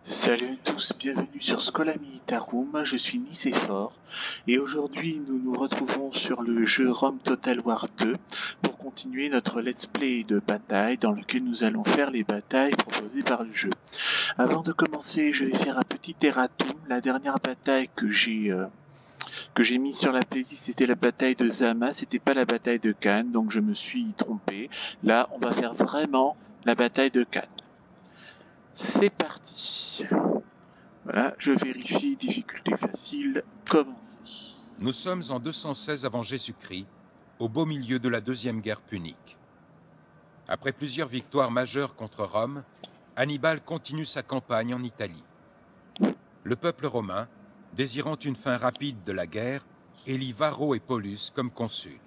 Salut à tous, bienvenue sur Schola Militarum, je suis Nicéphore et aujourd'hui nous nous retrouvons sur le jeu Rome Total War 2 pour continuer notre let's play de bataille dans lequel nous allons faire les batailles proposées par le jeu. Avant de commencer, je vais faire un petit erratum. La dernière bataille que j'ai mis sur la playlist, c'était la bataille de Zama, c'était pas la bataille de Cannes, donc je me suis trompé. Là, on va faire vraiment la bataille de Cannes. C'est parti. Voilà, je vérifie, difficulté facile, commencer. Nous sommes en 216 avant Jésus-Christ, au beau milieu de la Deuxième Guerre punique. Après plusieurs victoires majeures contre Rome, Hannibal continue sa campagne en Italie. Le peuple romain, désirant une fin rapide de la guerre, élit Varro et Paulus comme consuls.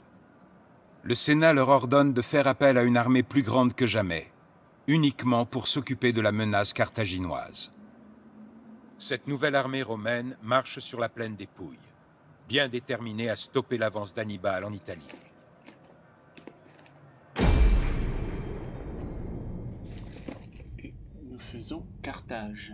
Le Sénat leur ordonne de faire appel à une armée plus grande que jamais, uniquement pour s'occuper de la menace carthaginoise. Cette nouvelle armée romaine marche sur la plaine des Pouilles, bien déterminée à stopper l'avance d'Hannibal en Italie. Et nous faisons Carthage.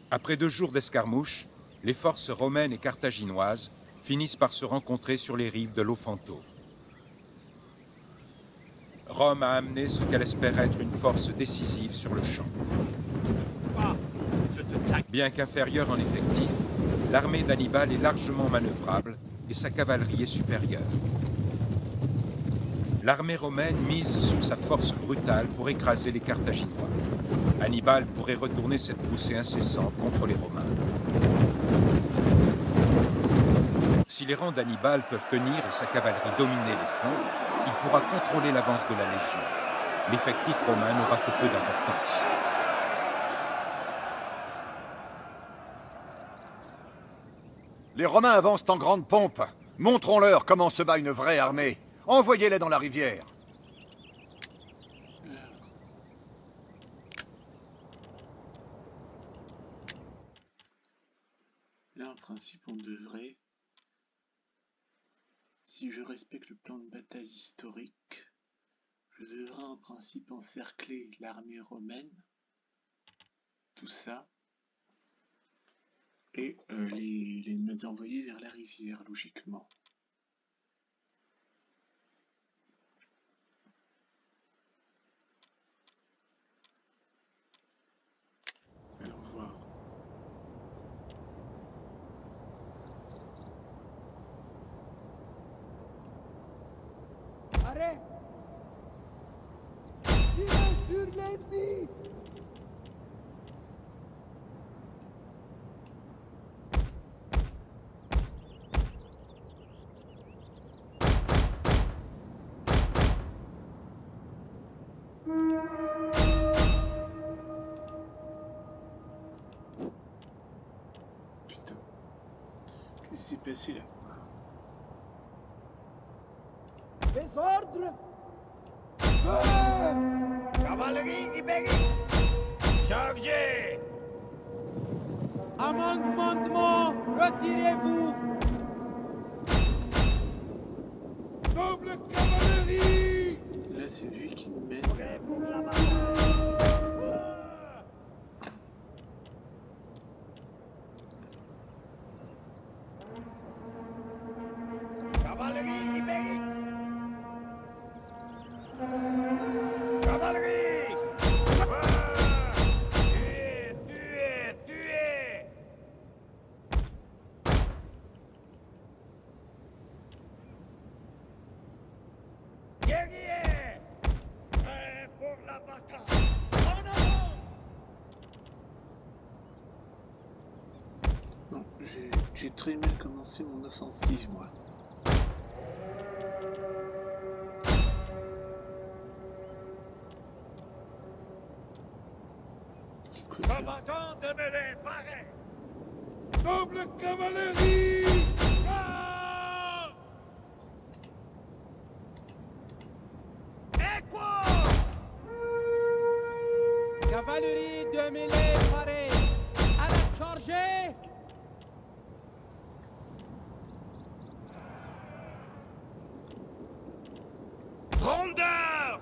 Après 2 jours d'escarmouches, les forces romaines et carthaginoises finissent par se rencontrer sur les rives de l'Ofanto. Rome a amené ce qu'elle espère être une force décisive sur le champ. Bien qu'inférieure en effectif, l'armée d'Hannibal est largement manœuvrable et sa cavalerie est supérieure. L'armée romaine mise sur sa force brutale pour écraser les Carthaginois. Hannibal pourrait retourner cette poussée incessante contre les Romains. Si les rangs d'Hannibal peuvent tenir et sa cavalerie dominer les fronts, il pourra contrôler l'avance de la Légion. L'effectif romain n'aura que peu d'importance. Les Romains avancent en grande pompe. Montrons-leur comment se bat une vraie armée. Envoyez-les dans la rivière. Là, en principe, on devrait, si je respecte le plan de bataille historique, je devrais en principe encercler l'armée romaine, tout ça, et les envoyer vers la rivière, logiquement. Allons voir. Arrête! Tirez sur l'ennemi! Putain. Qu'est-ce qui s'est passé là? Les ordres! Cavalerie ibérique! Chargez! À mon commandement, retirez-vous! Double cavalerie! Là, c'est lui qui nous mène. Pour la bataille! Cavalerie ibérique! Cavalerie! Tuez! Tuez! Tuez! Guerriers! Prêts pour la bataille! En avant! Non, j'ai très mal commencé mon offensive, moi. C'est quoi ça? Combattant de mêlée, paré! Double cavalerie! Ah! Cavalerie de mêlée parée. À la chargée. Frondeur!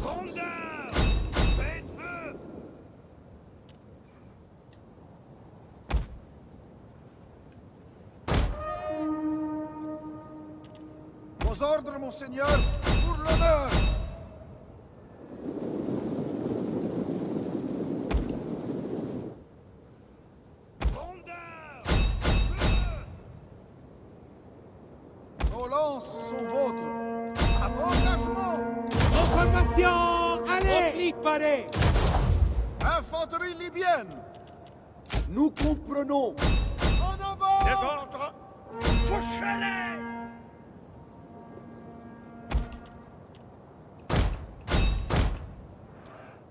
Frondeur! Faites feu! Vos ordres, monseigneur, pour l'honneur! Frondeur! Feu! Nos lances sont vôtres! À vos engagements! En formation, allez. Repli de parée. Infanterie libyenne! Nous comprenons. En avant! Des ordres! Touchez-les!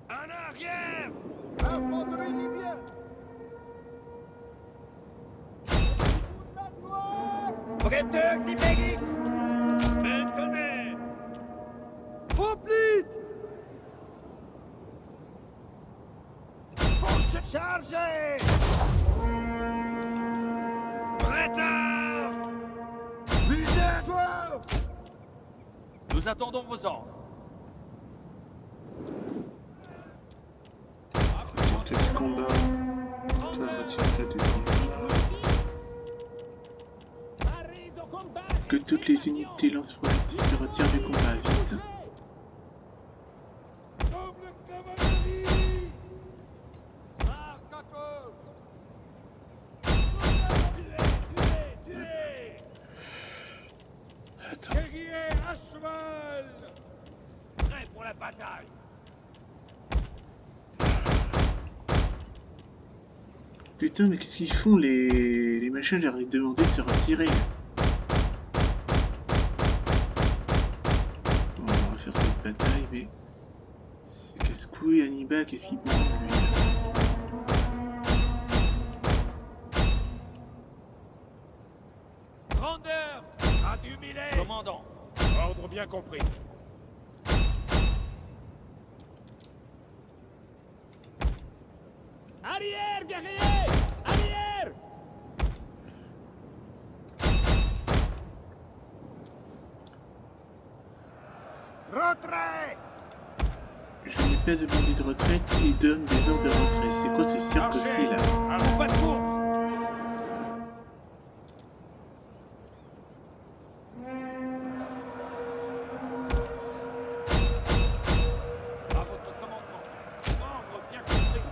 En arrière! Infanterie libyenne! Pour la gloire. Bretteurs ibériques! Maintenant! Hoplite. Chargez! Bretteurs! Visez-toi! Nous attendons vos ordres. Retirez du combat. Toi, retire-toi du combat. Que toutes les unités lance-projectiles se retirent du combat, vite. Noble cavalerie. Marque à gauche. Tuez! Attends. Guerriers à cheval! Prêt pour la bataille. Putain, mais qu'est-ce qu'ils font les machins? Je leur ai demandé de se retirer. Bon, on va refaire cette bataille, mais c'est casse-couille. Hannibal, qu'est-ce qu'il prend lui? Grandeur. À du millet! Commandant. Ordre bien compris. Arrière, guerrier. Arrière. Retrait! Je n'ai pas demandé de retraite, il donne des ordres de retrait. C'est quoi ce cirque-ci là? Allons, pas de course. À votre commandement. Ordre bien compris.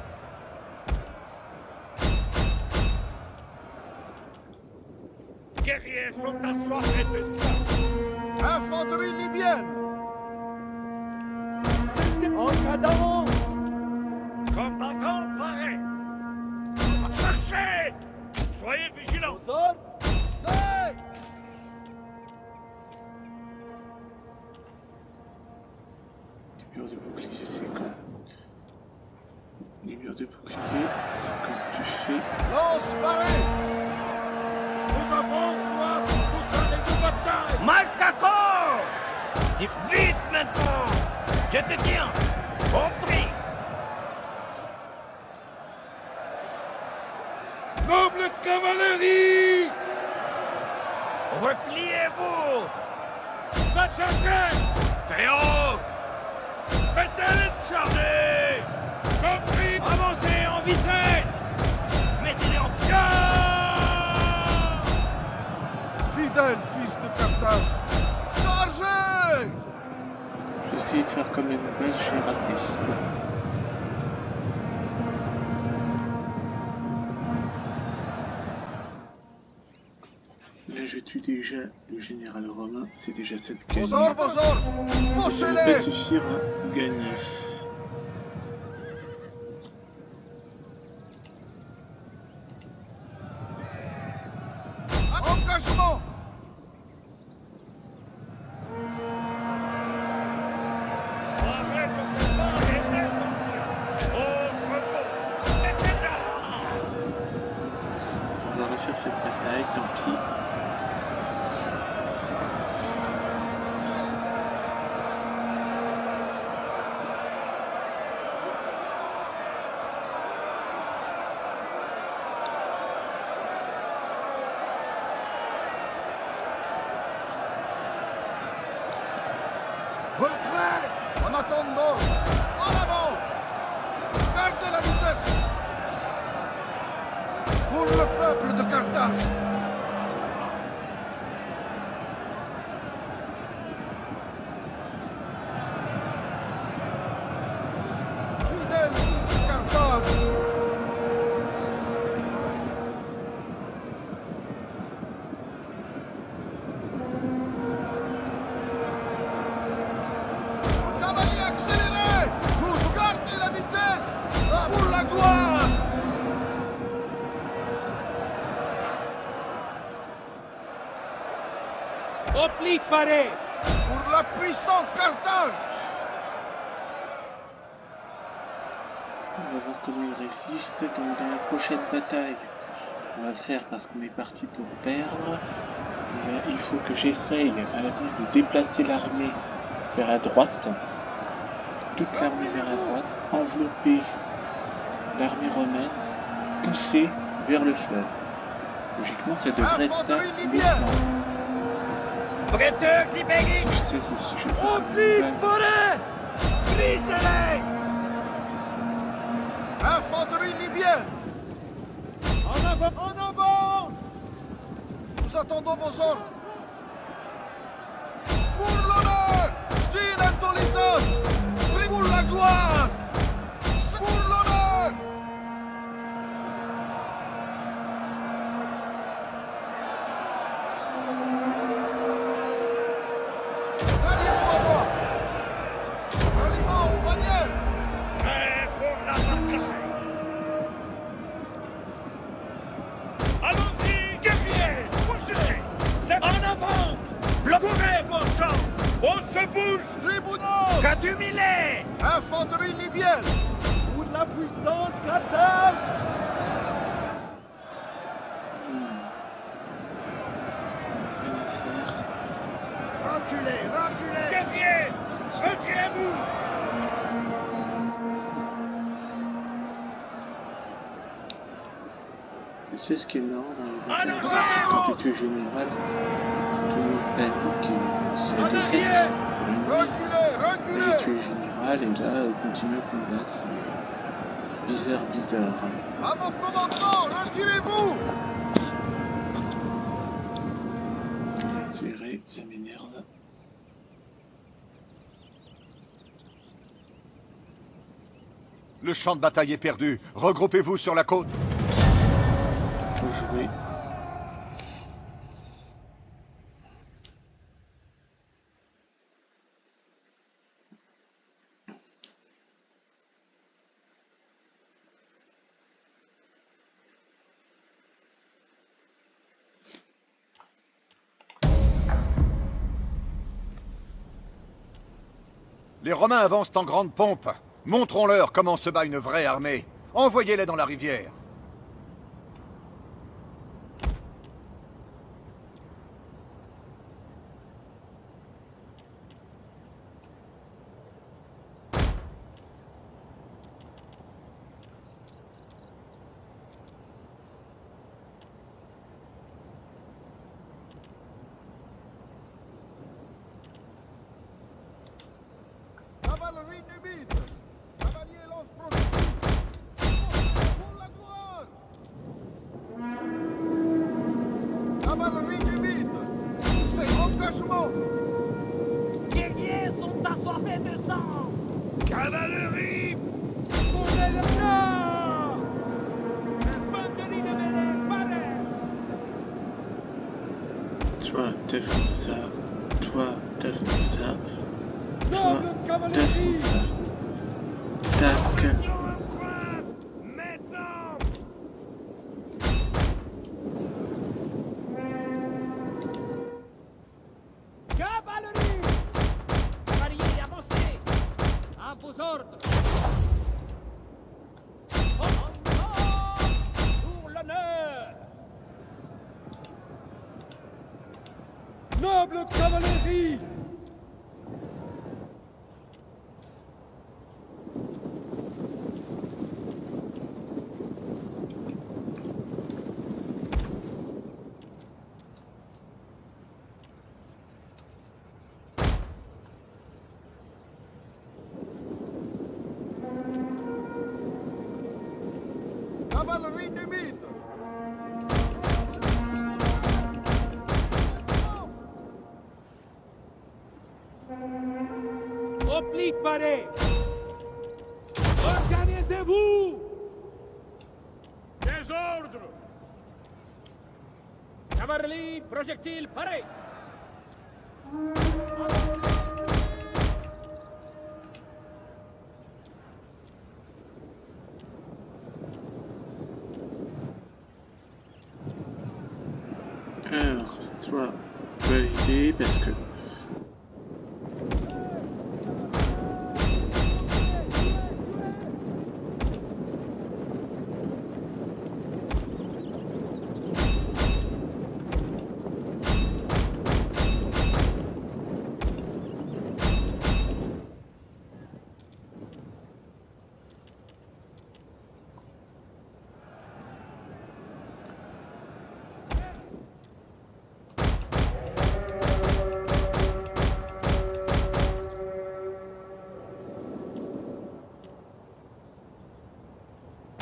Guerriers sont assoiffés de sang! Infanterie libyenne! En cadence. Combattants parés! Cherchez! Soyez vigilants! Aux ordres. Hey! Les murs de bouclier, c'est quand? Les murs de bouclier, c'est quand tu fais. Lance parée! Nous avons soif! Nous allez de bataille! Malcaco! C'est vite maintenant! Je te tiens! Compris! Noble cavalerie. Repliez-vous! Va chercher. Théo! Mettez-les chargés! Compris. Avancez en vitesse! Mettez-les en garde! Fidèle fils de Carthage! Chargez! J'ai essayé de faire comme Hannibal, j'ai raté. Là, je tue déjà le général romain, c'est déjà cette gagne. Vos ordres! Ça ne peut Fauchez-les! suffire à gagner. Engagement! En attendant, en avant! Gardez la vitesse! Pour le peuple de Carthage! Fidèles fils de Carthage! Cavaliers accélérés! Toujours gardez la vitesse! Pour la gloire! Oplique paré. Pour la puissante Carthage! On va voir comment il résiste dans la prochaine bataille. On va faire parce qu'on est parti pour perdre. Il faut que j'essaye à la dire de déplacer l'armée vers la droite. Toute l'armée vers la droite. Envelopper l'armée romaine. Pousser vers le fleuve. Logiquement, ça devrait être ça. Breteux, Zibegi! Je sais si je fais Oplique paré. Brisez-les! Infanterie libyenne! En avant. En avant. Nous attendons vos ordres! Pour l'honneur! Style Antolisos! Pour la gloire! Pour l'honneur! Alliez-vous à moi! Aliments aux bannières! Prêt pour la bataille! Allons-y, guerriers! Bougez! C'est en avant! Bloquez, bon sang! On se bouge! Tribunaux! Catumilé! Infanterie libyenne! Pour la puissante Carthage. rien à faire. Reculez, reculez! Guerriers! Retirez-vous! C'est ce qui est marrant dans les En batailles. arrière! Quand tu es général, tout le monde panique et c'est En défaite. arrière. Reculez, Mais reculez! tu es général et là, continue à combattre. C'est bizarre. À mon commandement, retirez-vous! C'est vrai, ça m'énerve. Le champ de bataille est perdu. Regroupez-vous sur la côte. Faut jouer. Les Romains avancent en grande pompe. Montrons-leur comment se bat une vraie armée. Envoyez-les dans la rivière. Cavalerie numide! Cavalier lance-projectile! Pour la gloire! Cavalerie numide! C'est engagement! Guerriers sont assoiffés de sang! Cavalerie! Tournez le bras. Infanterie de mêlée paré. Toi, t'as fait ça. Toi, t'as fait ça. Toi, Noble t'as fait cavalerie. ça. Tac. Attention au coin! Maintenant! Cavalerie. Cavaliers, avancez. À vos ordres. Pour l'honneur. Noble cavalerie. Cavalerie numide. Oblique paré. Organisez-vous. Des ordres. Cavalerie, projectile, paré. Alors, toi, valider parce que.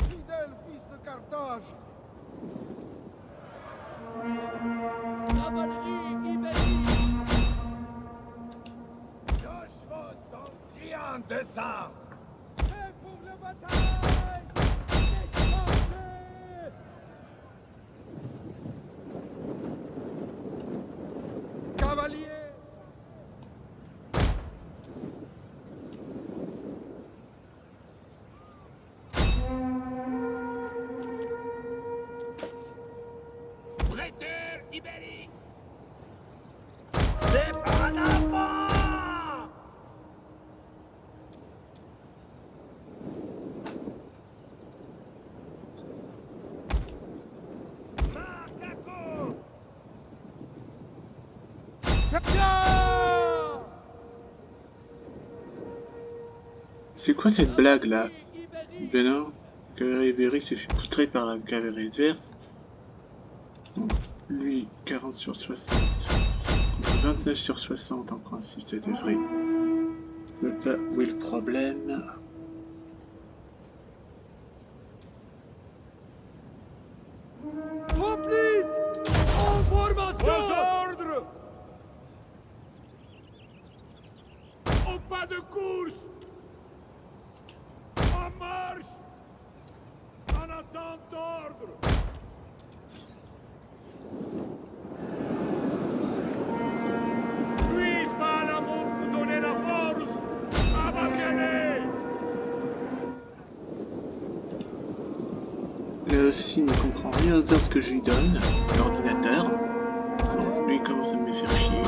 Fidèle fils de Carthage. Cavalerie ibérique. Nos chevaux sont friands de sang. Prêt pour la bataille. Dispatchez. Cavalier. Prêteur ibérique. C'est par en avant. Marcaco. C'est quoi cette blague là? Ben non, la cavalerie ibérique s'est fait poutrer par la cavalerie adverse. Donc, lui, 40 sur 60. Contre 29 sur 60 en principe, ça devrait. Je sais pas où est le problème. Oblique. En formation. Aux ordres. Au pas de course. En marche. En attente d'ordre. Puisse pas l'amour vous donner la force. Abattez-les. Là aussi, il ne comprend rien aux ordres que je lui donne, l'ordinateur. Bon, lui, il commence à me faire chier.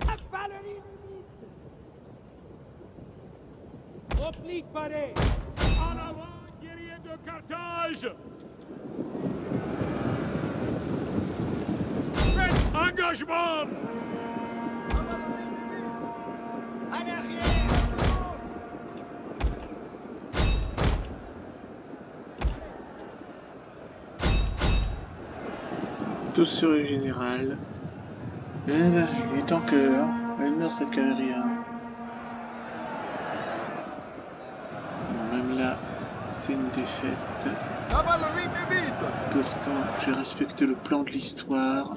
Cavalerie numide. Oblique paré. En avant, guerriers de Carthage. Faites engagement. En arrière. Tous sur le général. Eh ben, il est temps que. Hein, elle meurt cette cavalerie. Hein. Bon, même là, c'est une défaite. Cavalerie numide. Pourtant, je respecte le plan de l'histoire.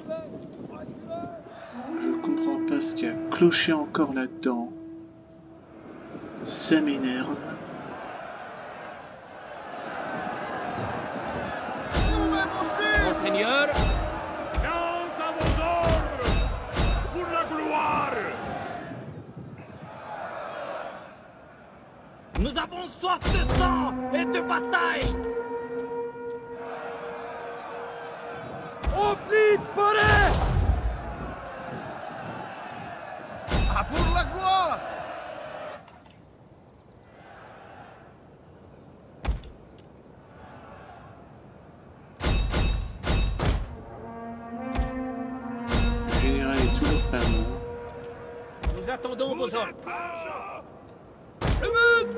Je comprends pas ce qu'il y a cloché encore là-dedans. Ça m'énerve. Monseigneur. Dans à vos ordres. Pour la gloire. Nous avons soif de sang et de bataille. Oblique paré. Ah, pour la gloire. Le général est toujours pas mort. Nous attendons vos ordres. Le but.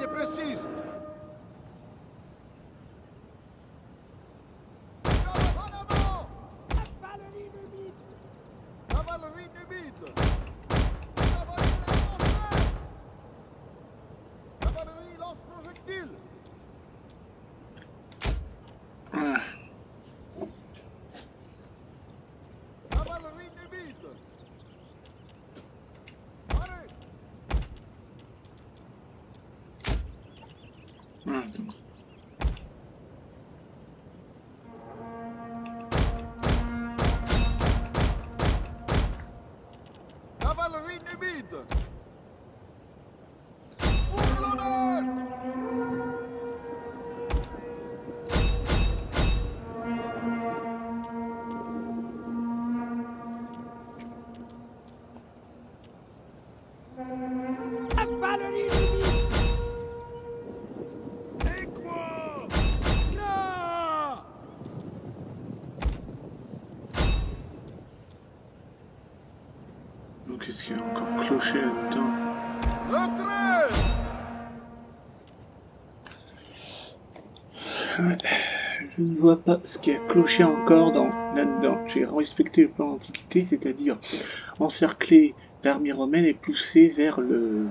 rapide et précise. En avant! Cavalerie numide. Cavalerie numide! Cavalerie lancée! Cavalerie lance-projectile! Cavalerie numide! Allez! Attends. Cavalerie numide! Pour l'honneur! Cavalerie numide. Et quoi? Non. Donc est-ce qu'il y a encore clocher là-dedans? Retrait! Ouais. Je ne vois pas ce qu'il y a cloché encore là-dedans. J'ai respecté le plan d'Antiquité, c'est-à-dire encercler l'armée romaine et pousser vers le...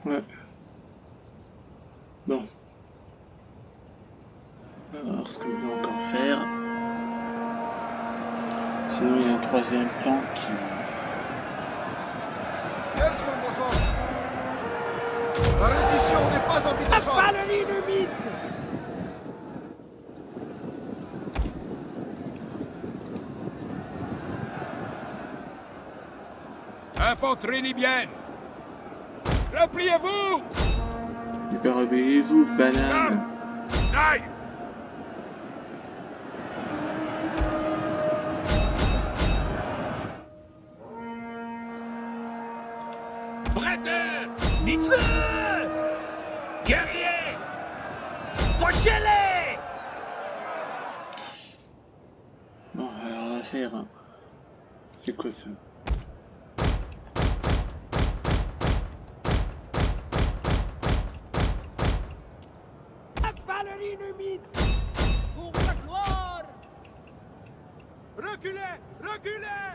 Ouais. Bon. Alors, ce que je vais encore faire... Sinon, il y a un troisième plan qui... Quels sont vos ordres? La reddition n'est pas envisageable. Cavalerie numide. Infanterie libyenne! Repliez-vous! Eh ben, réveillez-vous, banane! Aïe! Bretteur! Ni feu! Guerrier! Fauchez-les! Bon, alors on va faire... C'est quoi ça? Cavalerie numide. Pour la gloire. Reculez! Reculez!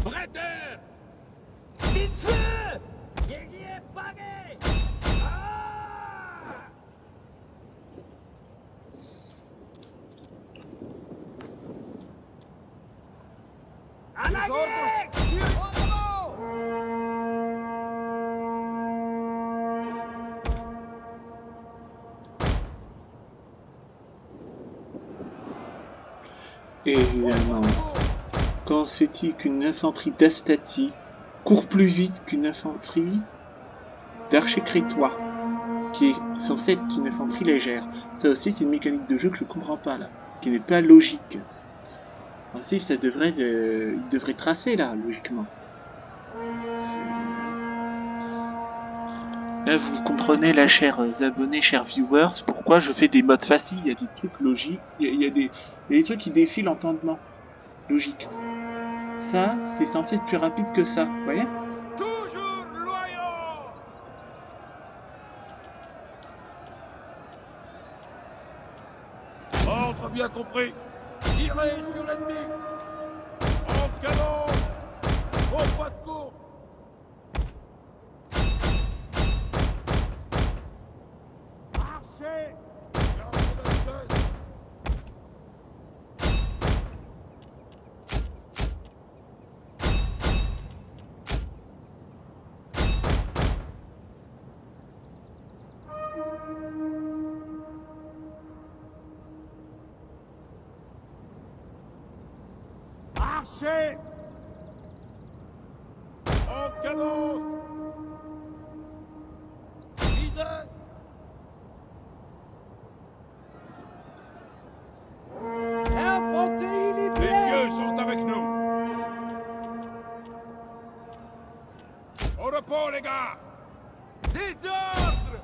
Bretteur! Ni feu. Guerrier pagué. Ah! À la Les ordres! guerre. Tirez en avant! Évidemment. Quand c'est-il qu'une infanterie d'Astati court plus vite qu'une infanterie d'archers crétois, qui est censée être une infanterie légère? Ça aussi, c'est une mécanique de jeu que je comprends pas là, qui n'est pas logique. En principe, ça devrait, il devrait tracer là, logiquement. Là, vous comprenez, là, chers abonnés, chers viewers, pourquoi je fais des modes faciles. Il y a des trucs logiques, il y a des trucs qui défient l'entendement. Logique. Ça, c'est censé être plus rapide que ça, vous voyez? Toujours loyaux! Ordre bien compris. Tirez sur l'ennemi. En cadence. Au pas de course. Marchez! Gardez la vitesse. Marchez! En cadence. Visez. Infanterie Les libyenne. dieux sont avec nous. Au repos, les gars. Désordre!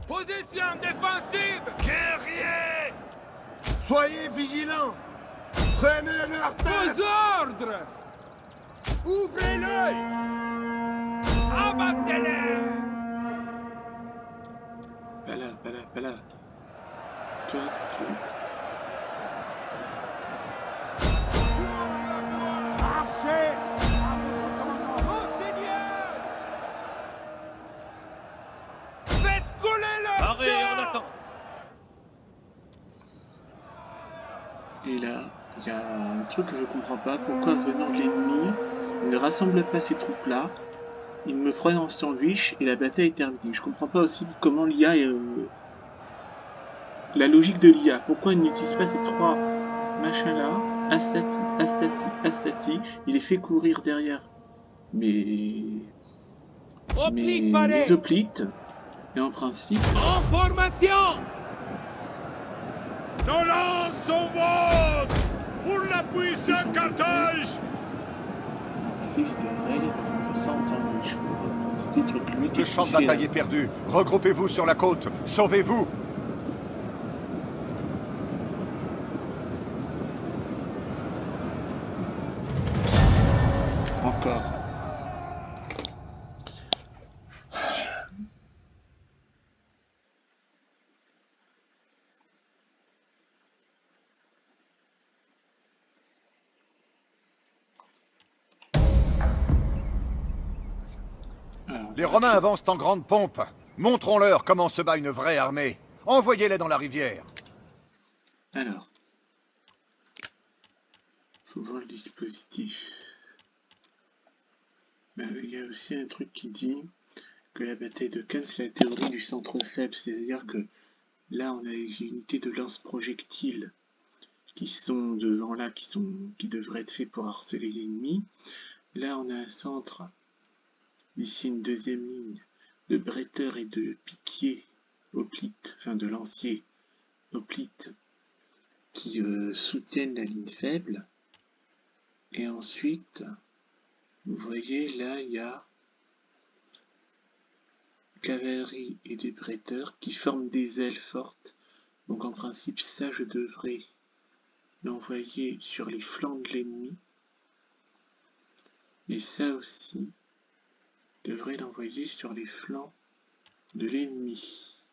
Position défensive! Guerrier! Soyez vigilants. Prenez leur tête. Vos ordres! Ouvrez-le! Abattez-les! Pas là, pas là, pas là. Toi, tu... Marchez à votre commandement. Monseigneur! Faites couler le Arrêt, on sang! attend. Et là, il y a un truc que je comprends pas. Pourquoi venant de l'ennemi, il ne rassemble pas ces troupes-là, il me prend en sandwich et la bataille est terminée. Je comprends pas aussi comment l'IA est... la logique de l'IA. Pourquoi il n'utilise pas ces trois machins-là? Astati, Astati, Astati. Il les fait courir derrière. Mais Oblique paré! les hoplites. Et en principe... En formation! Nos lances sont vôtres pour l'appui sur Carthage. Si je devrais les prendre ça en sandwich. C'était truc lui qui Le champ de bataille est perdu. Regroupez-vous sur la côte. Sauvez-vous. Encore. Les Romains avancent en grande pompe. Montrons-leur comment se bat une vraie armée. Envoyez-les dans la rivière. Alors, faut voir le dispositif. Il y a aussi un truc qui dit que la bataille de Cannes, c'est la théorie du centre faible, c'est-à-dire que là, on a les unités de lance-projectiles qui sont devant là, qui devraient être faits pour harceler l'ennemi. Là, on a un centre, ici une deuxième ligne de bretteurs et de piquiers hoplites, enfin de lanciers hoplites qui soutiennent la ligne faible. Et ensuite, vous voyez, là, il y a cavalerie et des bretteurs qui forment des ailes fortes. Donc en principe, ça, je devrais l'envoyer sur les flancs de l'ennemi. Et ça aussi, je devrais l'envoyer sur les flancs de l'ennemi.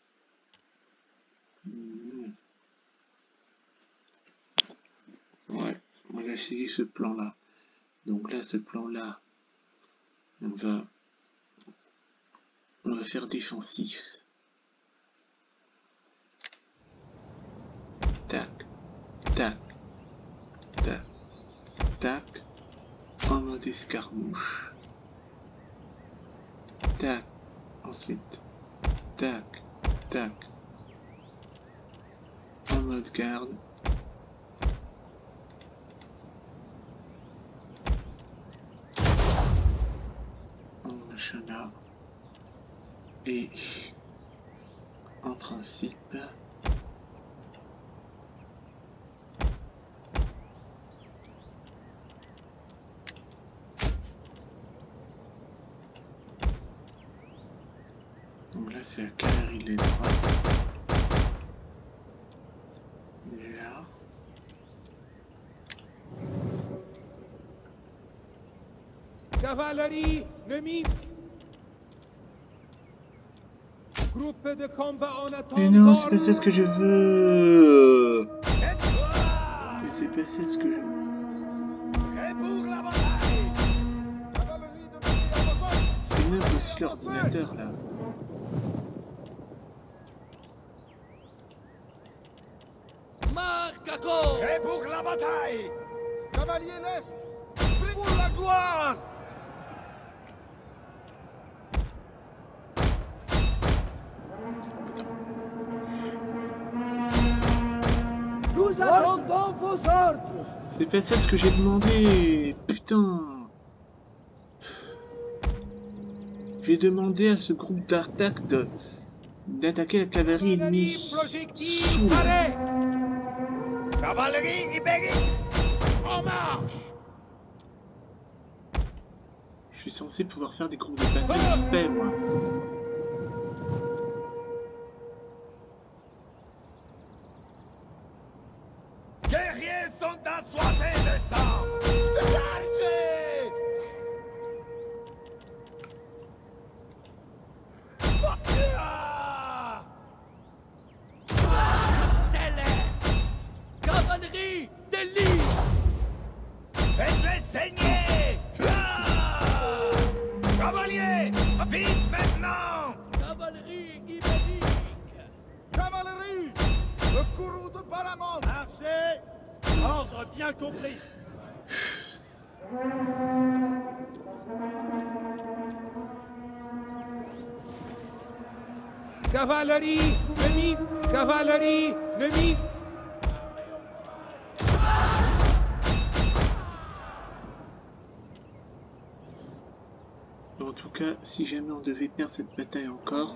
Ouais, on va essayer ce plan-là. Donc là, ce plan-là, on va faire défensif. Tac, tac, tac, tac, en mode escarmouche. Tac, ensuite, tac, tac, en mode garde. Machin là. Et en principe, donc là c'est la cavalerie de droite. Là. Cavalerie nemique! Groupe de combat en attente. Mais non, c'est pas ça ce que je veux. Mais c'est pas ça ce que je veux. Prêt pour la bataille. C'est neuf aussi l'ordinateur là. Marcaco. Prêt pour la bataille. Cavalier l'Est, pour la gloire. Nous attendons vos ordres! C'est pas ça ce que j'ai demandé. Putain. J'ai demandé à ce groupe d'attaque d'attaquer la cavalerie ennemie. Projectile paré! Cavalerie ibérique. En marche. Je suis censé pouvoir faire des groupes de bataille de paix, moi. guerriers sont assoiffés de sang. Chargez! Cavalerie d'élite! Faites-les saigner! Ah! Cavalier! Vite maintenant! Cavalerie ibérique! Cavalerie! Le courroux de Palamon! Marchez! Ordre bien compris! Cavalerie nemite! Cavalerie nemite! En tout cas, si jamais on devait perdre cette bataille encore,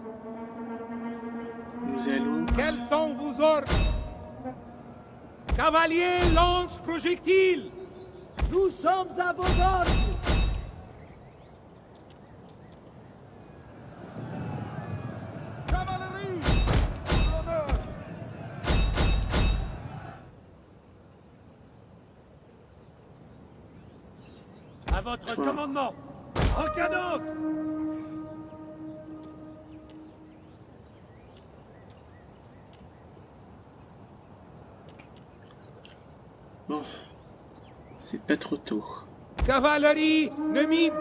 nous allons... Quels sont vos ordres? Cavalier lance-projectile! Nous sommes à vos ordres! Cavalerie! L'honneur! À votre commandement! En cadence! Bon, c'est pas trop tôt. Cavalerie nemite!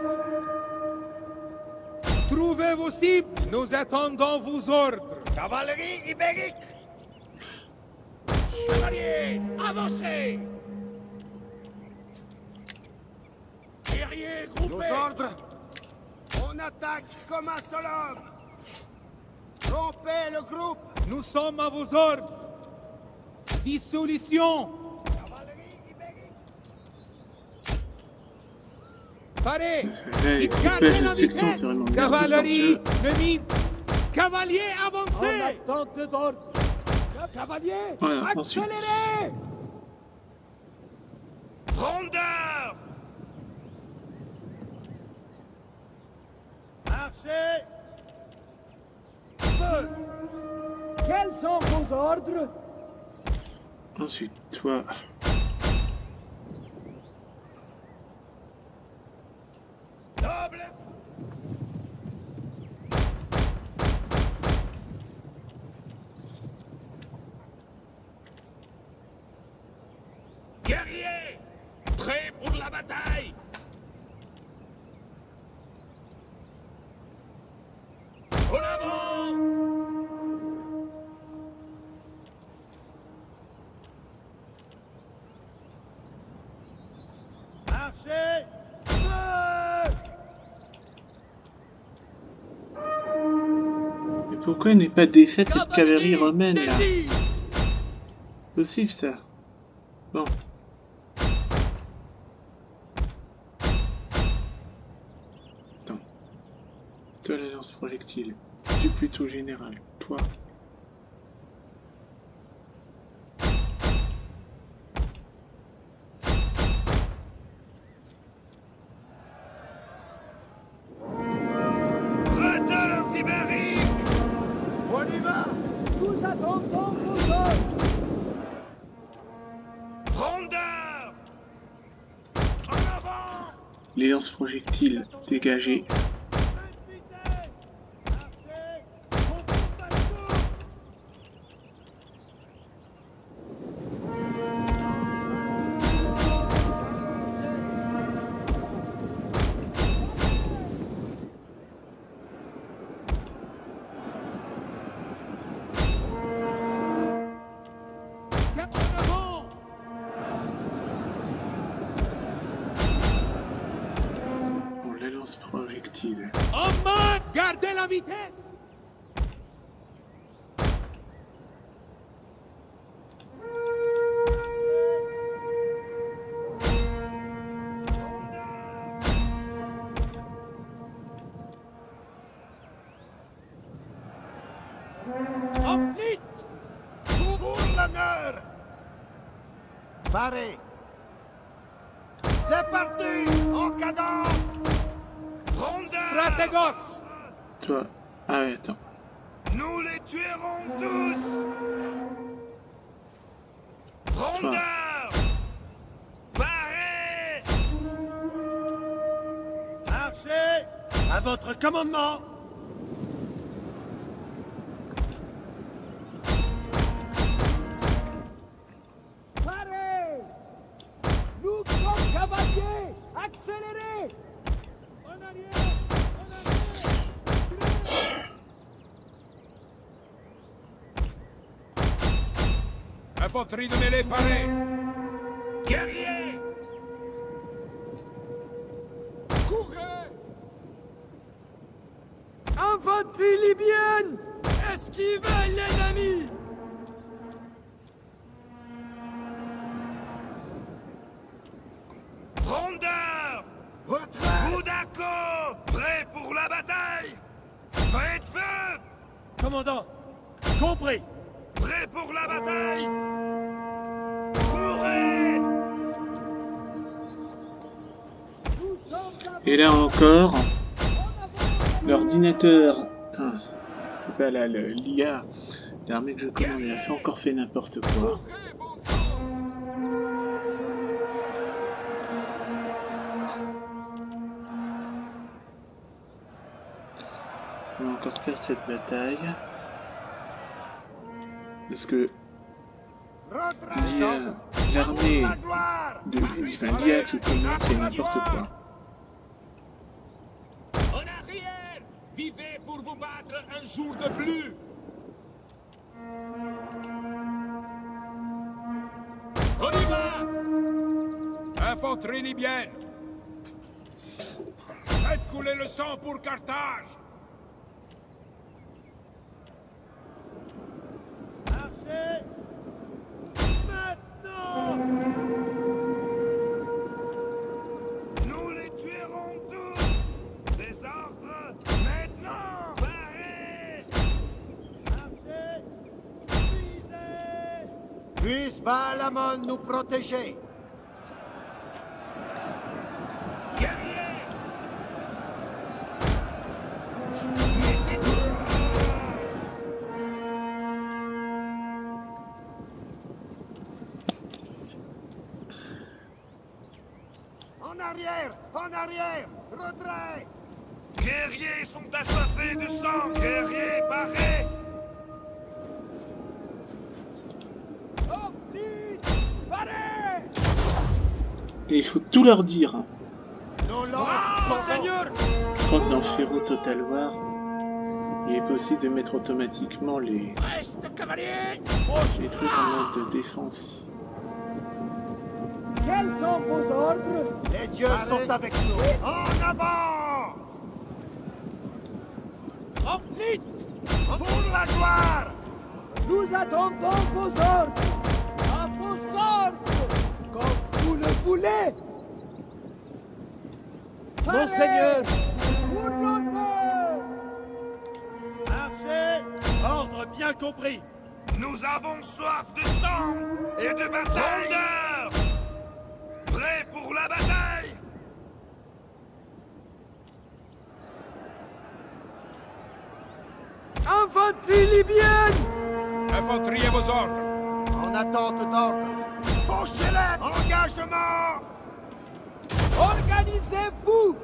Trouvez vos cibles! Nous attendons vos ordres! Cavalerie ibérique! Chevalier, avancez! Guerriers groupés! Nos ordres! On attaque comme un seul homme! Rompez le groupe! Nous sommes à vos ordres! Dissolution! Cavalerie ibérique! Parez! Là, les coupages de section c'est vraiment merde. Cavalerie nemite! Cavalier avancez! En attente d'ordre! Cavalier! Voilà, ensuite. Accélérez! Rondeur! Marchez! Feu! Quels sont vos ordres? Ensuite, toi... Noble! Guerriers! Prêts pour la bataille! En avant! Marchez! Feu! Mais pourquoi n'est pas défaite cette cavalerie romaine, là? Possible, ça. Bon. Attends. Toi, la lance projectile. Tu es plutôt général. Toi. Breteurs ibériques! On y va! Nous attendons vos ordres! Rondeur! En avant! Les lances projectiles dégagées. Vitesse! Marchez! On combat tout! Cap en avant! Bon, la lance projectile. En main! Gardez la vitesse! Hoplite! Pour l'honneur! Parez! C'est parti! En cadence! Rondeur! Stratégos! Toi. Ah ouais, attends. Nous les tuerons tous! Rondeur! À votre commandement. Parez! Nous sommes cavaliers! Accélérez! En arrière! En arrière! Infanterie de mêlée parée. Guerriers! Courez! Infanterie libyenne! Esquivez l'ennemi! Frondeurs! Moudako! Prêts pour la bataille! Faites feu! Commandant, compris. Prêts pour la bataille! Courez! Et là encore, l'ordinateur, bah là, l'IA, l'armée que je commande, elle a encore fait n'importe quoi. On va encore perdre cette bataille. Parce que l'armée de l'IA que je commande, c'est n'importe quoi. En arrière! Vivez pour vous battre un jour de plus! On y va! Infanterie libyenne. Faites couler le sang pour Carthage. Marchez! Maintenant! Nous les tuerons tous! Les ordres, maintenant! Parez! Marchez! Visez! Puisse Baal-Hamon nous protéger! Guerriers! En arrière! En arrière! Retrait! Guerriers sont assoiffés de sang! Guerriers, parez! Hoplite! Parez! Et il faut tout leur dire. Nos lances Bravo, sont Seigneur! Je crois que dans Ferro Total War, il est possible de mettre automatiquement les Reste, cavalier! trucs en mode défense. Quels sont vos ordres? Les dieux sont avec nous! En avant! Hoplite! Pour la gloire! Nous attendons vos ordres! À vos ordres! Comme vous le voulez! Monseigneur! Pour l'honneur! Marchez! Ordre bien compris! Nous avons soif de sang et de bataille! Frondeurs! Prêts pour la bataille! Infanterie libyenne! Infanterie à vos ordres. En attente d'ordre! Fauchez-les! Engagement! Organisez-vous!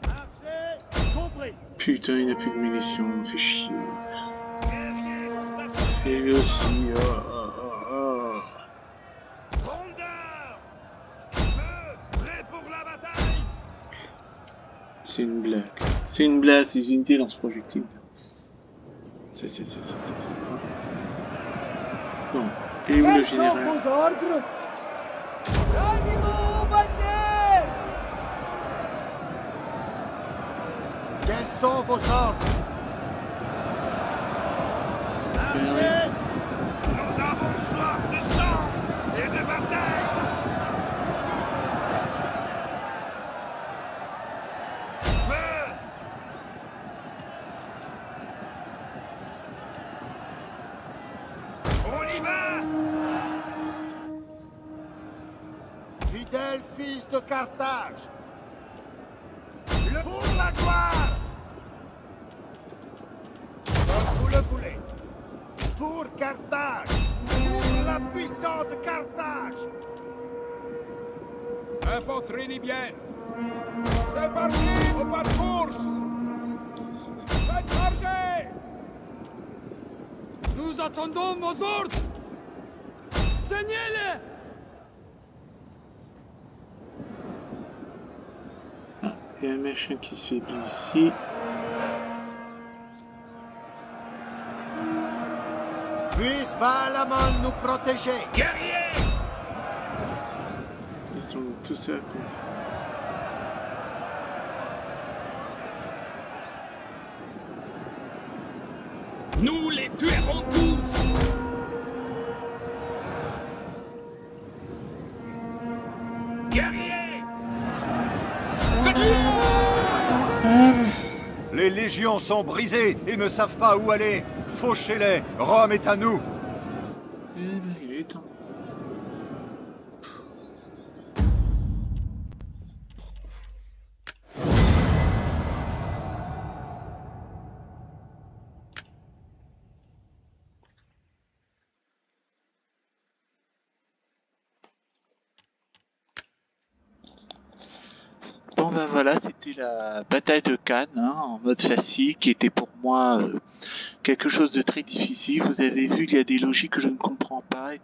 Marchez! Compris! Putain, il n'a plus de munitions, on fait chier. Guerriers sont assoiffés! Et lui aussi, Frondeurs! Feu! Prêts pour la bataille! C'est une blague. C'est une blague, ces unités lance-projectiles. C'est. Bon, et où le Quels sont général? vos ordres? Ralliement aux bannières! Quels sont vos ordres? Marchez! Nous avons soif de sang et de bataille! Feu! On y va! Fidèles fils de Carthage! Pour la gloire! Comme vous le voulez! Pour Carthage! Pour la puissante Carthage! Infanterie libyenne. C'est parti, au pas de course. Faites charger. Nous attendons vos ordres. Saignez-les. Il y a un machin qui se fait ici. Puisse Baalaman nous protéger. Guerriers! Ils sont tous à côté. Nous les tuerons tous! Guerriers! Les légions sont brisées et ne savent pas où aller. Fauchez-les, Rome est à nous. Eh ben, il est temps. Bon ben voilà, c'était la bataille de Cannes, hein, en mode facile, qui était pour moi quelque chose de très difficile. Vous avez vu, il y a des logiques que je ne comprends pas et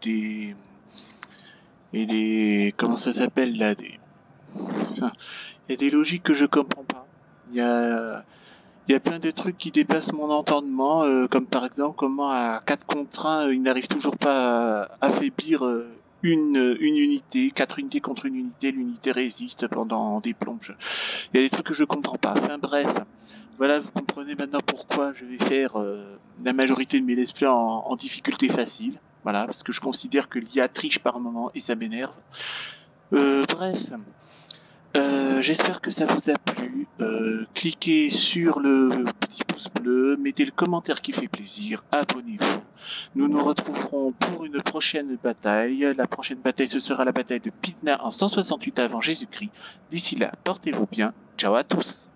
des comment ça s'appelle là, enfin, il y a des logiques que je comprends pas. Il y a plein de trucs qui dépassent mon entendement, comme par exemple comment à 4 contre 1, il n'arrive toujours pas à affaiblir une unité, 4 unités contre une unité, l'unité résiste pendant des plombes. Il y a des trucs que je comprends pas. Enfin bref, voilà, vous comprenez maintenant pourquoi je vais faire la majorité de mes let's play en difficulté facile. Voilà, parce que je considère que l'IA triche par moment et ça m'énerve. Bref. J'espère que ça vous a plu. Cliquez sur le petit pouce bleu, mettez le commentaire qui fait plaisir, abonnez-vous. Nous nous retrouverons pour une prochaine bataille. La prochaine bataille, ce sera la bataille de Pydna en 168 avant Jésus-Christ. D'ici là, portez-vous bien. Ciao à tous.